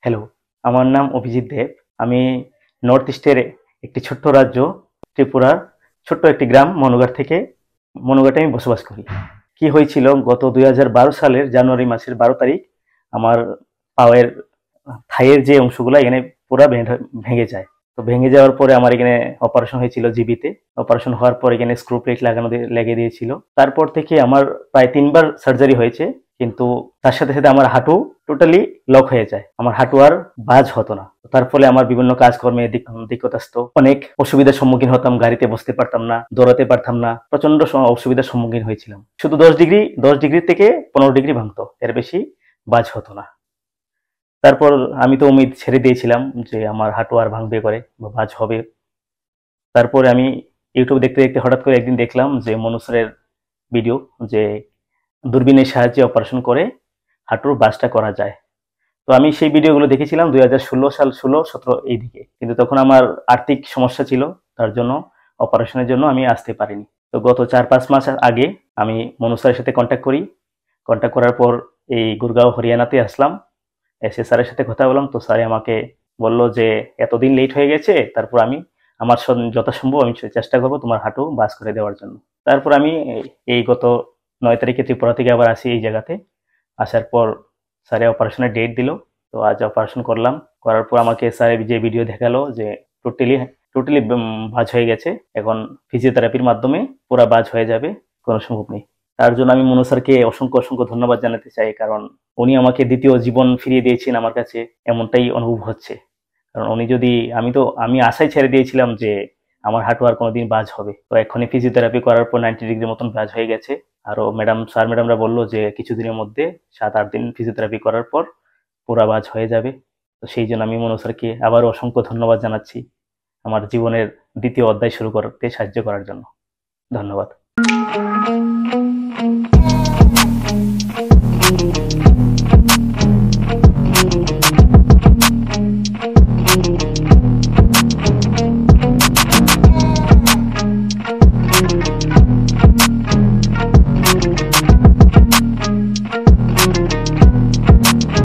Hello, আমার নাম অভিজিৎ দেব। আমি নর্থ ইস্টের একটি ছোট্ট রাজ্য ত্রিপুরার ছোট্ট একটি গ্রাম মনুঘাটে আমি বসবাস করি। কি হয়েছিল গত 2012 সালের জানুয়ারি মাসের 12 তারিখ আমার পায়ের থাইয়ের যে অংশগুলো এখানে পুরা ভেঙে যায়। তো ভেঙে যাওয়ার পরে আমার এখানে অপারেশন হয়েছিল জিবিতে। অপারেশন হওয়ার পর এখানে স্ক্রু প্লেট লেগে দিয়েছিল। তারপর থেকে আমার প্রায় 3বার সার্জারি হয়েছে, কিন্তু তার সাথে সাথে আমার হাঁটু টোটালি লক হয়ে যায়। আমার হাঁটু আর বাজ হতো না। তার ফলে আমার বিভিন্ন কাজকর্মে দিকতাস্ত অনেক অসুবিধার সম্মুখীন হতাম। গাড়িতে বসতে পারতাম না, দৌড়াতে পারতাম না, প্রচন্ড অসুবিধার সম্মুখীন হয়েছিলাম। শুধু 10 ডিগ্রি থেকে 15 ডিগ্রি ভাঙতো, এর বেশি বাজ হতো না। তারপর আমি তো উমিদ ছেড়ে দিয়েছিলাম যে আমার হাঁটু আর ভাঙবে করে বা বাজ হবে। তারপরে আমি ইউটিউব দেখতে দেখতে হঠাৎ করে একদিন দেখলাম যে মনু স্যারের ভিডিও, যে দূরবীনের সাহায্যে অপারেশন করে হাঁটুর বাজটা করা যায়। তো আমি সেই ভিডিওগুলো দেখেছিলাম 2016 সাল, 16-17 এই দিকে। কিন্তু তখন আমার আর্থিক সমস্যা ছিল, তার জন্য অপারেশনের জন্য আমি আসতে পারিনি। তো গত 4-5 মাস আগে আমি মনু স্যারের সাথে কন্ট্যাক্ট করার পর এই গুরগাঁও হরিয়ানাতে আসলাম। এসে স্যারের সাথে কথা বললাম। তো স্যার আমাকে বলল যে এতদিন লেট হয়ে গেছে, তারপর আমি আমার যথাসম্ভব আমি চেষ্টা করবো তোমার হাঁটু বাজ করে দেওয়ার জন্য। তারপর আমি এই গত 9 তারিখে ত্রিপুরা থেকে আবার আসি এই জায়গাতে। আসার পর স্যারে অপারেশনের ডেট দিল। তো আজ অপারেশন করলাম। করার পর আমাকে স্যারের যে ভিডিও দেখালো যে টোটালি টোটালি বাজ হয়ে গেছে, এখন ফিজিওথেরাপির মাধ্যমে পুরা বাজ হয়ে যাবে, কোনো সম্ভব নেই। তার জন্য আমি মনু স্যারকে অসংখ্য অসংখ্য ধন্যবাদ জানাতে চাই, কারণ উনি আমাকে দ্বিতীয় জীবন ফিরিয়ে দিয়েছেন আমার কাছে, এমনটাই অনুভব হচ্ছে। কারণ উনি যদি আমি আশাই ছেড়ে দিয়েছিলাম যে আমার হাঁটু আর কোনোদিন বাজ হবে। তো এখনই ফিজিওথেরাপি করার পর 90 ডিগ্রি মতন বাজ হয়ে গেছে। আরো ম্যাডামরা বললো যে কিছুদিনের মধ্যে 7-8 দিন ফিজিওথেরাপি করার পর পুরা বাজ হয়ে যাবে। তো সেই জন্য আমি মনু স্যারকে আবারও অসংখ্য ধন্যবাদ জানাচ্ছি আমার জীবনের দ্বিতীয় অধ্যায় শুরু করতে সাহায্য করার জন্য। ধন্যবাদ।